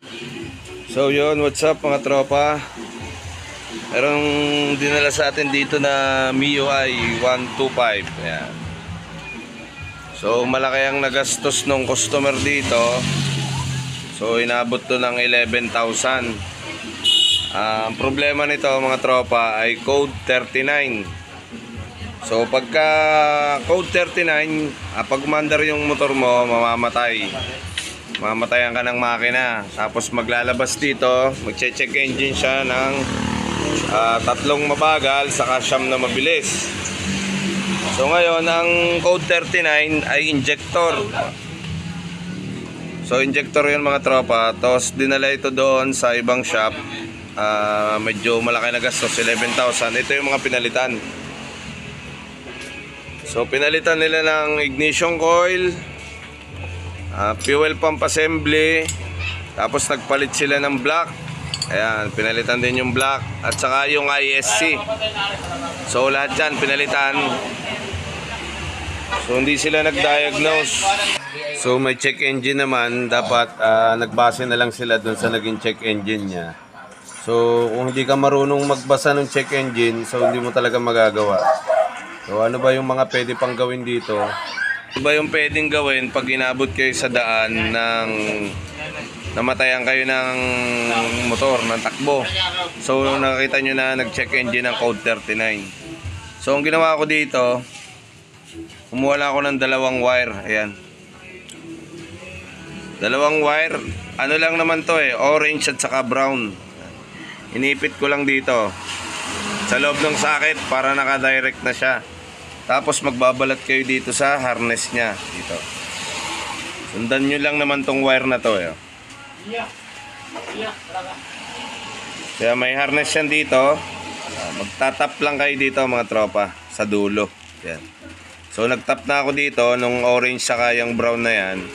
So yun, what's up mga tropa? Merong dinala sa atin dito na MIUI 125. Ayan. So malaki ang nagastos ng customer dito. So inabot to ng 11,000. Ang problema nito mga tropa ay code 39. So pagka code 39, pag umandar yung motor mo, mamamatay. Mamatayan ka ng makina. Tapos maglalabas dito, magche-check engine siya ng 3 mabagal saka 9 na mabilis. So ngayon, ang code 39 ay injector. So injector yun mga tropa. Tapos dinala ito doon sa ibang shop. Medyo malaki na gastos, 11,000. Ito yung mga pinalitan. So pinalitan nila ng ignition coil, fuel pump assembly, tapos nagpalit sila ng block. Ayan, pinalitan din yung block at saka yung ISC. So lahat yan pinalitan. So hindi sila nag-diagnose. So may check engine naman, dapat nagbase na lang sila dun sa naging check engine niya. So kung hindi ka marunong magbasa ng check engine, so hindi mo talaga magagawa. So ano ba yung mga pwede pang gawin dito? Ano ba yung pwedeng gawin pag inabot kayo sa daan ng namatayan kayo ng motor, ng takbo? So nakita nyo na nag-check engine ng code 39. So ang ginawa ko dito, kumuha lang ako ng 2 wire. Ayan, 2 wire. Ano lang naman to orange at saka brown. Inipit ko lang dito sa loob ng socket para naka-direct na siya. Tapos magbabalat kayo dito sa harness niya dito. Sundan nyo lang naman tong wire na to. Kaya may harness yan dito. Magtatap lang kayo dito mga tropa sa dulo. Yan. So nagtap na ako dito nung orange saka yung brown na yan.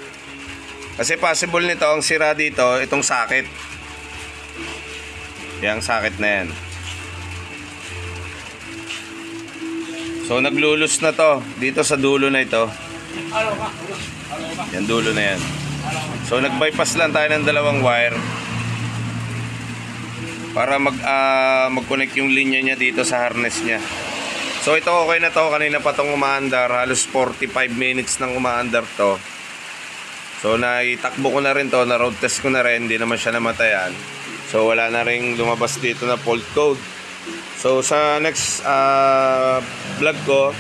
Kasi possible nito ang sira dito itong socket. Yang socket na yan. So naglulus na to dito sa dulo na ito. Yan dulo na yan. So nag-bypass lang tayo ng 2 wire para mag-connect yung linya niya dito sa harness niya. So ito okay na to, kanina pa tong umaandar, halos 45 minutes nang umaandar to. So naitakbo ko na rin to, na road test ko na rin, hindi naman siya namatayan. So wala na ring lumabas dito na fault code. So sa next vlog ko,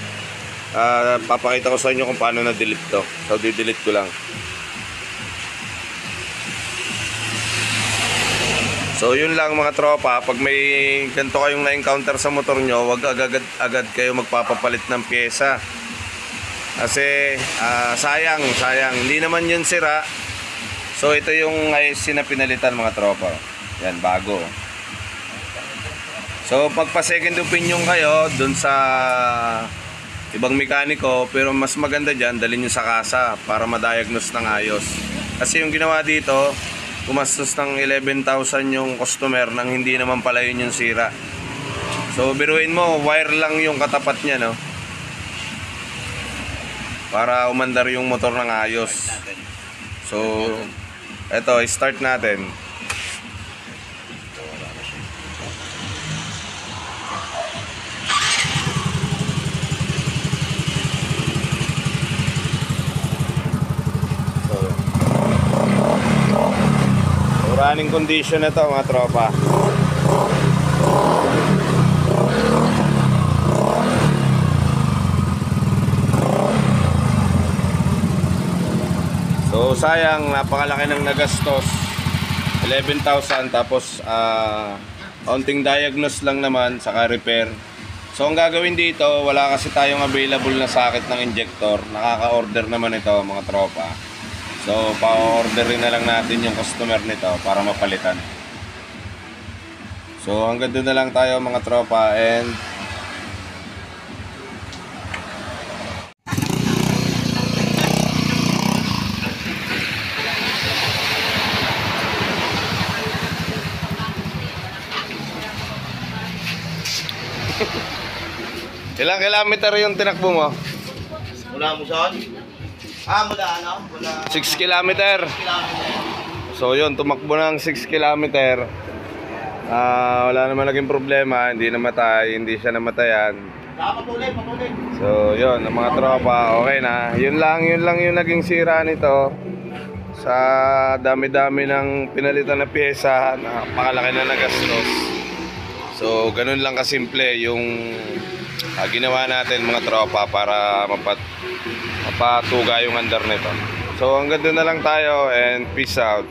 papakita ko sa inyo kung paano na-delete to. So di-delete ko lang. So yun lang mga tropa, pag may ganito kayong na-encounter sa motor nyo, wag agad kayo magpapapalit ng pyesa. Kasi sayang, hindi naman yun sira. So ito yung ISC na pinalitan mga tropa. Yan, bago. So pagpa second opinion kayo dun sa ibang mekaniko, pero mas maganda dyan dalhin nyo sa kasa para ma-diagnose ng ayos. Kasi yung ginawa dito, gumastos ng 11,000 yung customer nang hindi naman pala yun yung sira. So biruin mo, wire lang yung katapat nya, no? Para umandar yung motor ng ayos. So eto, start natin. Running condition na to mga tropa. So sayang, napakalaki ng nagastos, 11,000. Tapos kaunting diagnose lang naman saka repair. So ang gagawin dito, wala kasi tayong available na socket ng injector. Nakaka-order naman ito mga tropa. So, pa-orderin na lang natin yung customer nito para mapalitan. So, hanggang doon na lang tayo mga tropa, and ilang kilometer yung tinakbo mo? Mula mo saan? Mula ano? Mula 6 kilometer. So yun, tumakbo ng 6 kilometer. Wala naman naging problema, hindi namatay, hindi siya namatayan. Patuloy. So yun, ang mga tropa, okay na. Yun lang yung naging sira nito. Sa dami-dami ng pinalitan na pyesa, napakalaki na nagastos. So ganun lang kasimple yung ginawa natin mga tropa para mapatuga yung andar nito. So hanggang doon na lang tayo and peace out.